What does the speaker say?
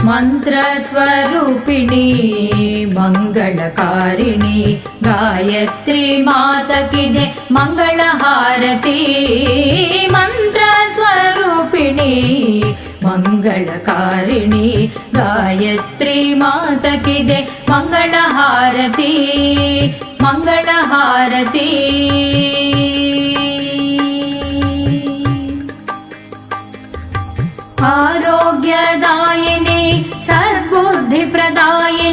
ಮಂತ್ರಸ್ವರೂಪಿಣಿ ಮಂಗಳಕಾರಿಣಿ ಗಾಯತ್ರಿ ಮಾತಕಿದೆ ಮಂಗಳ ಹಾರತಿ ಮಂತ್ರಸ್ವರೂಪಿಣಿ ಮಂಗಳಕಾರಿಣಿ ಗಾಯತ್ರಿ ಮಾತಕಿದೆ ಮಂಗಳ ಹಾರತಿ ಮಂಗಳ ಹಾರತಿ आरोग्यदायिनी सद्बुद्धिप्रदायिनी